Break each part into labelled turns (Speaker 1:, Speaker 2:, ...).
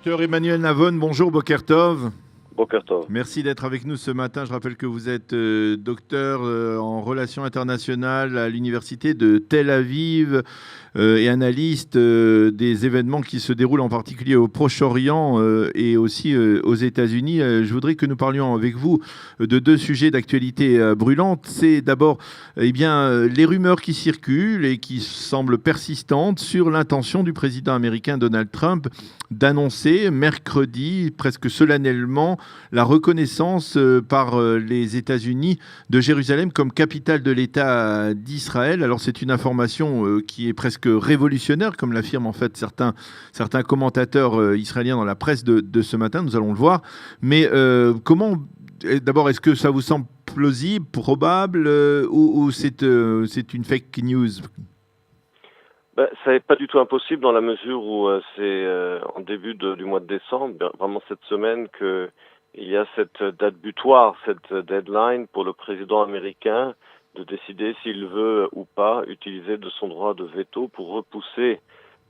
Speaker 1: Docteur Emmanuel Navon, bonjour, Boker Tov.
Speaker 2: Boker Tov.
Speaker 1: Merci d'être avec nous ce matin. Je rappelle que vous êtes docteur en relations internationales à l'université de Tel Aviv et analyste des événements qui se déroulent en particulier au Proche-Orient et aussi aux États-Unis. Je voudrais que nous parlions avec vous de deux sujets d'actualité brûlante. C'est d'abord les rumeurs qui circulent et qui semblent persistantes sur l'intention du président américain Donald Trump d'annoncer mercredi, presque solennellement, la reconnaissance par les États-Unis de Jérusalem comme capitale de l'État d'Israël. Alors c'est une information qui est presque révolutionnaire, comme l'affirment en fait certains commentateurs israéliens dans la presse de ce matin, nous allons le voir. Mais d'abord, est-ce que ça vous semble plausible, probable ou c'est une fake news ?
Speaker 2: Ça n'est pas du tout impossible dans la mesure où c'est en début du mois de décembre, vraiment cette semaine, qu'il y a cette date butoir, cette deadline pour le président américain de décider s'il veut ou pas utiliser de son droit de veto pour repousser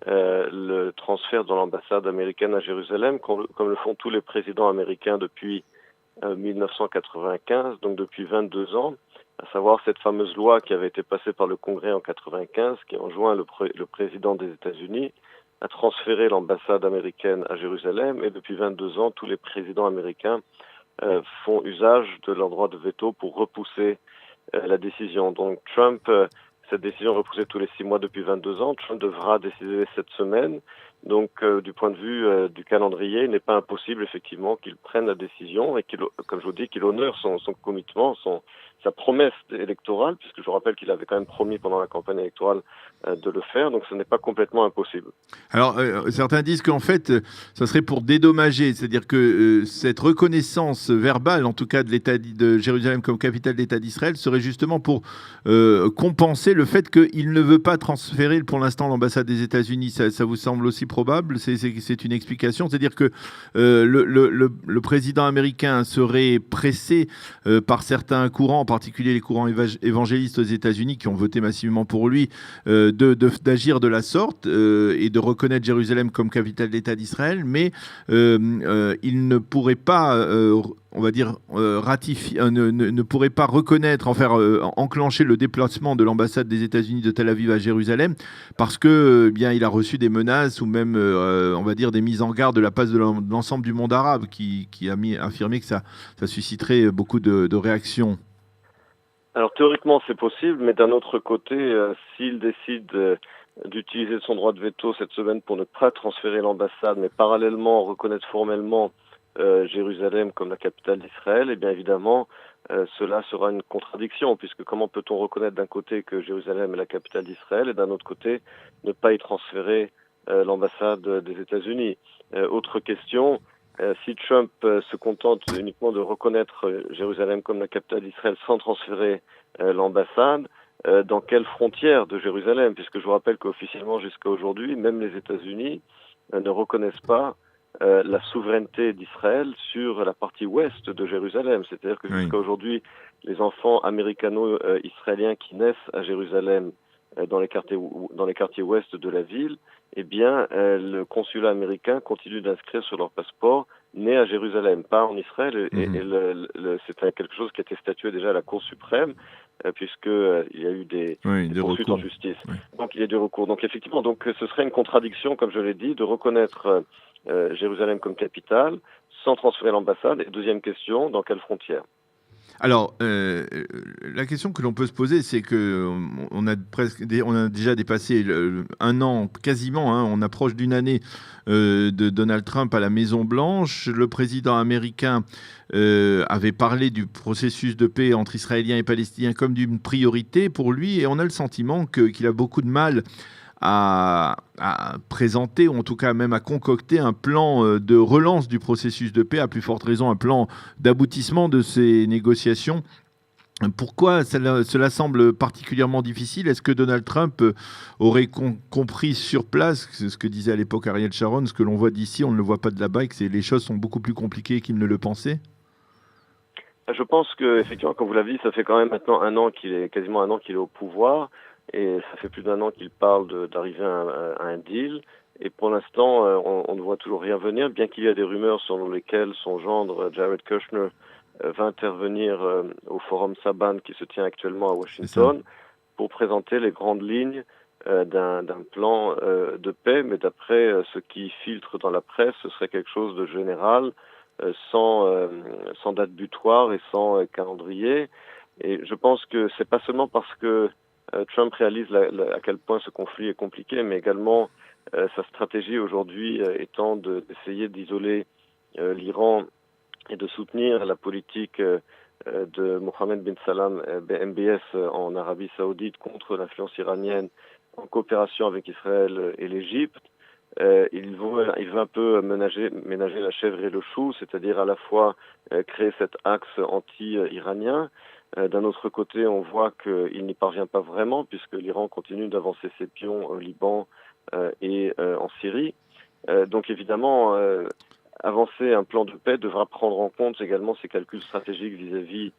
Speaker 2: le transfert de l'ambassade américaine à Jérusalem, comme le font tous les présidents américains depuis 1995, donc depuis 22 ans. À savoir cette fameuse loi qui avait été passée par le Congrès en 95, qui enjoint le président des États-Unis à transférer l'ambassade américaine à Jérusalem. Et depuis 22 ans, tous les présidents américains font usage de leur droit de veto pour repousser la décision. Donc Trump, cette décision est repoussée tous les 6 mois depuis 22 ans. Trump devra décider cette semaine. Donc, du point de vue du calendrier, il n'est pas impossible, effectivement, qu'il prenne la décision et comme je vous dis, qu'il honore son commitment, sa promesse électorale, puisque je vous rappelle qu'il avait quand même promis pendant la campagne électorale de le faire. Donc, ce n'est pas complètement impossible.
Speaker 1: Alors, certains disent qu'en fait, ça serait pour dédommager, c'est-à-dire que cette reconnaissance verbale, en tout cas de l'État de Jérusalem comme capitale d'État d'Israël, serait justement pour compenser le fait qu'il ne veut pas transférer pour l'instant l'ambassade des États-Unis. Ça vous semble aussi probable? C'est une explication, c'est-à-dire que le président américain serait pressé par certains courants, en particulier les courants évangélistes aux États-Unis qui ont voté massivement pour lui, d'agir de la sorte et de reconnaître Jérusalem comme capitale d'État d'Israël, mais il ne pourrait pas, on va dire, ratifier, ne pourrait pas reconnaître, enclencher le déplacement de l'ambassade des États-Unis de Tel Aviv à Jérusalem parce que il a reçu des menaces ou même, on va dire, des mises en garde de la part de l'ensemble du monde arabe qui a affirmé que ça susciterait beaucoup de réactions.
Speaker 2: Alors théoriquement c'est possible, mais d'un autre côté, s'il décide d'utiliser son droit de veto cette semaine pour ne pas transférer l'ambassade, mais parallèlement reconnaître formellement Jérusalem comme la capitale d'Israël, et bien évidemment, cela sera une contradiction, puisque comment peut-on reconnaître d'un côté que Jérusalem est la capitale d'Israël et d'un autre côté ne pas y transférer l'ambassade des États-Unis. Autre question, si Trump se contente uniquement de reconnaître Jérusalem comme la capitale d'Israël sans transférer l'ambassade, dans quelles frontières de Jérusalem? Puisque je vous rappelle qu'officiellement jusqu'à aujourd'hui, même les États-Unis ne reconnaissent pas la souveraineté d'Israël sur la partie ouest de Jérusalem. C'est-à-dire que jusqu'à aujourd'hui, les enfants américano-israéliens qui naissent à Jérusalem dans les quartiers ouest de la ville, eh bien, le consulat américain continue d'inscrire sur leur passeport né à Jérusalem, pas en Israël. Et c'est quelque chose qui a été statué déjà à la Cour suprême, puisque il y a eu des poursuites en justice. Oui. Donc il y a du recours. Donc effectivement, ce serait une contradiction, comme je l'ai dit, de reconnaître Jérusalem comme capitale sans transférer l'ambassade. Et deuxième question, dans quelles frontières?
Speaker 1: Alors, la question que l'on peut se poser, c'est que on a déjà dépassé un an quasiment, on approche d'une année de Donald Trump à la Maison-Blanche. Le président américain avait parlé du processus de paix entre Israéliens et Palestiniens comme d'une priorité pour lui, et on a le sentiment qu'il a beaucoup de mal à présenter, ou en tout cas même à concocter un plan de relance du processus de paix, à plus forte raison un plan d'aboutissement de ces négociations. Pourquoi cela semble particulièrement difficile? Est-ce que Donald Trump aurait compris sur place, c'est ce que disait à l'époque Ariel Sharon, ce que l'on voit d'ici, on ne le voit pas de là-bas, et que les choses sont beaucoup plus compliquées qu'il ne le pensait?
Speaker 2: Je pense que effectivement, comme vous l'avez dit, ça fait quand même maintenant quasiment un an qu'il est au pouvoir, et ça fait plus d'un an qu'il parle d'arriver à un deal. Et pour l'instant, on ne voit toujours rien venir, bien qu'il y ait des rumeurs selon lesquelles son gendre Jared Kushner va intervenir au Forum Saban qui se tient actuellement à Washington pour présenter les grandes lignes d'un plan de paix. Mais d'après ce qui filtre dans la presse, ce serait quelque chose de général, sans date butoir et sans calendrier. Et je pense que c'est pas seulement parce que Trump réalise à quel point ce conflit est compliqué, mais également sa stratégie aujourd'hui étant d'essayer d'isoler l'Iran et de soutenir la politique de Mohammed bin Salman, MBS, en Arabie Saoudite contre l'influence iranienne en coopération avec Israël et l'Égypte. Il veut un peu ménager la chèvre et le chou, c'est-à-dire à la fois créer cet axe anti-iranien. D'un autre côté, on voit qu'il n'y parvient pas vraiment, puisque l'Iran continue d'avancer ses pions au Liban et en Syrie. Donc évidemment, avancer un plan de paix devra prendre en compte également ses calculs stratégiques vis-à-vis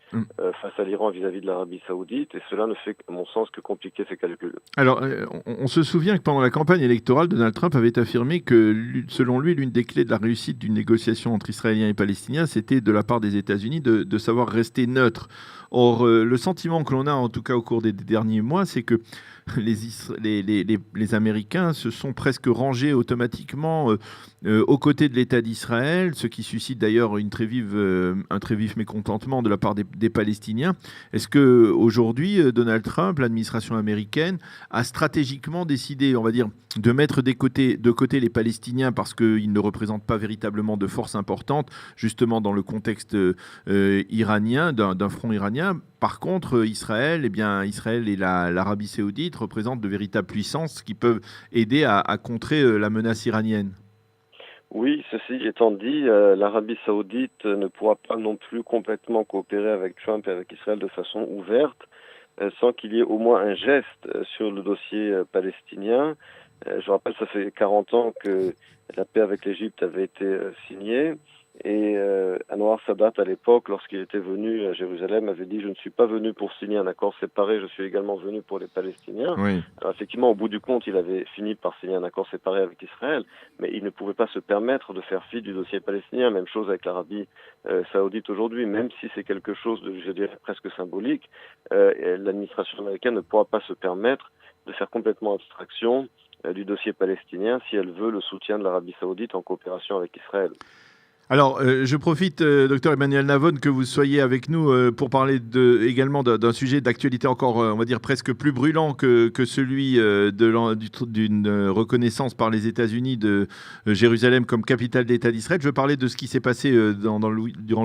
Speaker 2: face à l'Iran, vis-à-vis de l'Arabie Saoudite, et cela ne fait, à mon sens, que compliquer ses calculs.
Speaker 1: Alors, on se souvient que pendant la campagne électorale, Donald Trump avait affirmé que, selon lui, l'une des clés de la réussite d'une négociation entre Israéliens et Palestiniens, c'était de la part des États-Unis de savoir rester neutre. Or, le sentiment que l'on a, en tout cas au cours des derniers mois, c'est que les Américains se sont presque rangés automatiquement aux côtés de l'État d'Israël, ce qui suscite d'ailleurs un très vif mécontentement de la part des Palestiniens. Est-ce que aujourd'hui, Donald Trump, l'administration américaine, a stratégiquement décidé, on va dire, de mettre de côté les Palestiniens parce qu'ils ne représentent pas véritablement de force importante, justement dans le contexte iranien, d'un front iranien. Par contre, Israël et l'Arabie Saoudite représentent de véritables puissances qui peuvent aider à contrer la menace iranienne.
Speaker 2: Oui, ceci étant dit, l'Arabie Saoudite ne pourra pas non plus complètement coopérer avec Trump et avec Israël de façon ouverte, sans qu'il y ait au moins un geste sur le dossier palestinien. Je rappelle, ça fait 40 ans que la paix avec l'Égypte avait été signée. Et Anwar Sadat, à l'époque, lorsqu'il était venu à Jérusalem, avait dit « Je ne suis pas venu pour signer un accord séparé, je suis également venu pour les Palestiniens ».
Speaker 1: Oui.
Speaker 2: Alors effectivement, au bout du compte, il avait fini par signer un accord séparé avec Israël, mais il ne pouvait pas se permettre de faire fi du dossier palestinien. Même chose avec l'Arabie Saoudite aujourd'hui, même si c'est quelque chose de, je dirais, presque symbolique, l'administration américaine ne pourra pas se permettre de faire complètement abstraction du dossier palestinien si elle veut le soutien de l'Arabie Saoudite en coopération avec Israël.
Speaker 1: Alors, je profite, docteur Emmanuel Navone, que vous soyez avec nous pour parler également d'un sujet d'actualité encore, on va dire, presque plus brûlant que celui d'une reconnaissance par les États-Unis de Jérusalem comme capitale d'État d'Israël. Je veux parler de ce qui s'est passé durant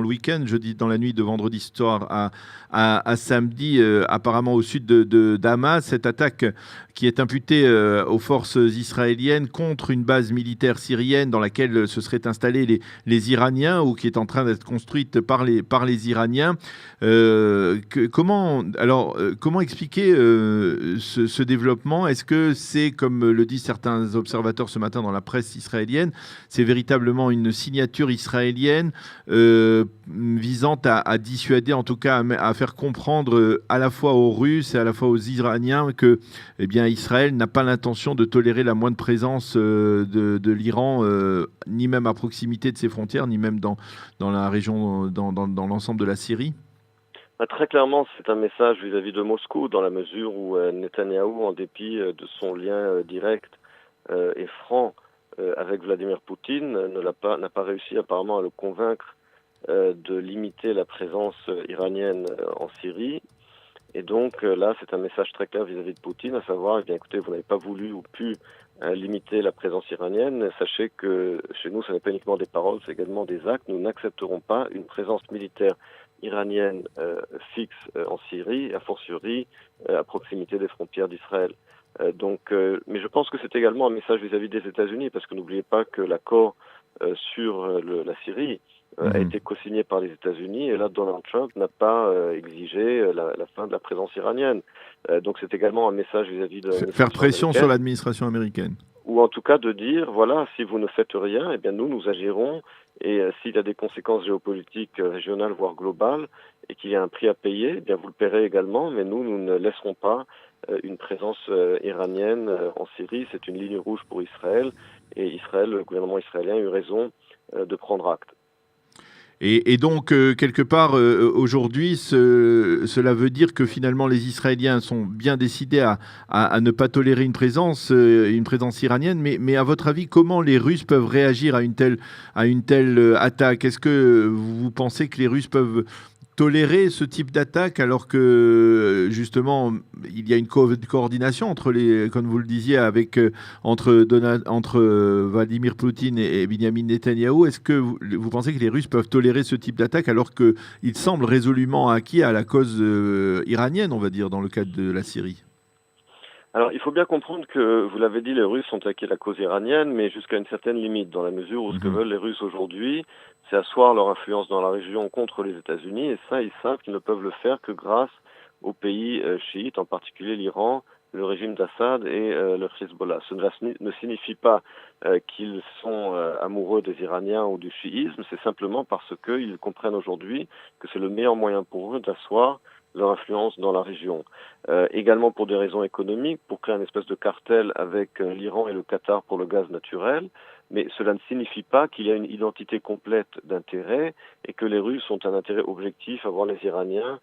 Speaker 1: le week-end, jeudi, dans la nuit de vendredi soir à samedi, apparemment au sud de Damas. Cette attaque qui est imputée aux forces israéliennes contre une base militaire syrienne dans laquelle se seraient installés les Iraniens, ou qui est en train d'être construite par les Iraniens. Comment expliquer ce développement? Est-ce que c'est, comme le disent certains observateurs ce matin dans la presse israélienne, c'est véritablement une signature israélienne visant à dissuader, en tout cas à faire comprendre à la fois aux Russes et à la fois aux Iraniens que Israël n'a pas l'intention de tolérer la moindre présence de l'Iran, ni même à proximité de ses frontières, ni même dans la région, dans l'ensemble de la Syrie?
Speaker 2: Très clairement, c'est un message vis-à-vis de Moscou, dans la mesure où Netanyahou, en dépit de son lien direct et franc avec Vladimir Poutine, n'a pas réussi apparemment à le convaincre de limiter la présence iranienne en Syrie. Et donc là, c'est un message très clair vis-à-vis de Poutine, à savoir, écoutez, vous n'avez pas voulu ou pu limiter la présence iranienne. Sachez que chez nous, ce n'est pas uniquement des paroles, c'est également des actes. Nous n'accepterons pas une présence militaire iranienne fixe en Syrie, a fortiori à proximité des frontières d'Israël. Mais je pense que c'est également un message vis-à-vis des États-Unis, parce que n'oubliez pas que l'accord sur la Syrie a été co-signé par les États-Unis, et là Donald Trump n'a pas exigé la fin de la présence iranienne. Donc c'est également un message vis-à-vis de
Speaker 1: faire pression sur l'administration américaine.
Speaker 2: ou en tout cas de dire, voilà, si vous ne faites rien, eh bien nous agirons, et s'il y a des conséquences géopolitiques régionales, voire globales, et qu'il y a un prix à payer, eh bien vous le paierez également, mais nous ne laisserons pas une présence iranienne en Syrie. C'est une ligne rouge pour Israël, et Israël, le gouvernement israélien a eu raison de prendre acte.
Speaker 1: Et donc, quelque part, aujourd'hui, cela veut dire que finalement les Israéliens sont bien décidés à ne pas tolérer une présence iranienne. Mais à votre avis, comment les Russes peuvent réagir à une telle attaque? Est-ce que vous pensez que les Russes peuvent tolérer ce type d'attaque alors que justement il y a une coordination entre comme vous le disiez, entre Vladimir Poutine et Benyamin Netanyahou? Est-ce que vous pensez que les Russes peuvent tolérer ce type d'attaque alors qu'ils semblent résolument acquis à la cause iranienne, on va dire, dans le cadre de la Syrie?
Speaker 2: Alors, il faut bien comprendre que, vous l'avez dit, les Russes ont acquis la cause iranienne, mais jusqu'à une certaine limite, dans la mesure où ce que veulent les Russes aujourd'hui, c'est asseoir leur influence dans la région contre les États-Unis, et ça, ils savent qu'ils ne peuvent le faire que grâce aux pays chiites, en particulier l'Iran, le régime d'Assad et le Hezbollah. Cela ne signifie pas qu'ils sont amoureux des Iraniens ou du chiisme, c'est simplement parce qu'ils comprennent aujourd'hui que c'est le meilleur moyen pour eux d'asseoir leur influence dans la région. Également pour des raisons économiques, pour créer une espèce de cartel avec l'Iran et le Qatar pour le gaz naturel, mais cela ne signifie pas qu'il y a une identité complète d'intérêt et que les Russes ont un intérêt objectif à voir les Iraniens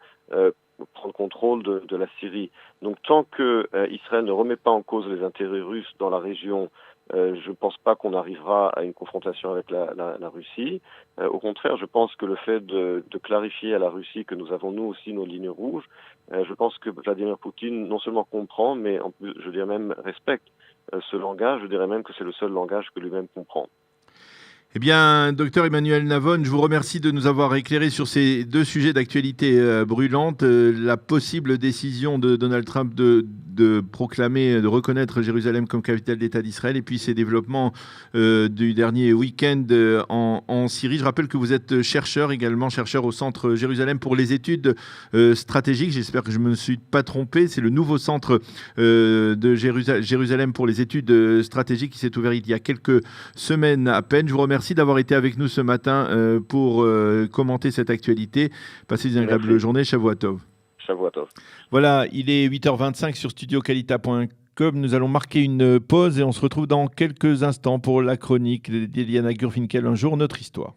Speaker 2: prendre contrôle de la Syrie. Donc tant que Israël ne remet pas en cause les intérêts russes dans la région, je ne pense pas qu'on arrivera à une confrontation avec la Russie. Au contraire, je pense que le fait de clarifier à la Russie que nous avons nous aussi nos lignes rouges, je pense que Vladimir Poutine non seulement comprend, mais en plus, je dirais même respecte ce langage. Je dirais même que c'est le seul langage que lui-même comprend.
Speaker 1: Eh bien, docteur Emmanuel Navone, je vous remercie de nous avoir éclairé sur ces deux sujets d'actualité brûlante. La possible décision de Donald Trump de proclamer, de reconnaître Jérusalem comme capitale d'État d'Israël, et puis ces développements du dernier week-end en Syrie. Je rappelle que vous êtes chercheur également, chercheur au Centre Jérusalem pour les études stratégiques. J'espère que je ne me suis pas trompé. C'est le nouveau centre de Jérusalem pour les études stratégiques qui s'est ouvert il y a quelques semaines à peine. Je vous remercie d'avoir été avec nous ce matin pour commenter cette actualité. Passez une agréable journée. Shavua Tov.
Speaker 2: Shavua Tov.
Speaker 1: Voilà, il est 8h25 sur studiokalita.com. Nous allons marquer une pause et on se retrouve dans quelques instants pour la chronique d'Eliana Gurfinkel, Un jour, notre histoire.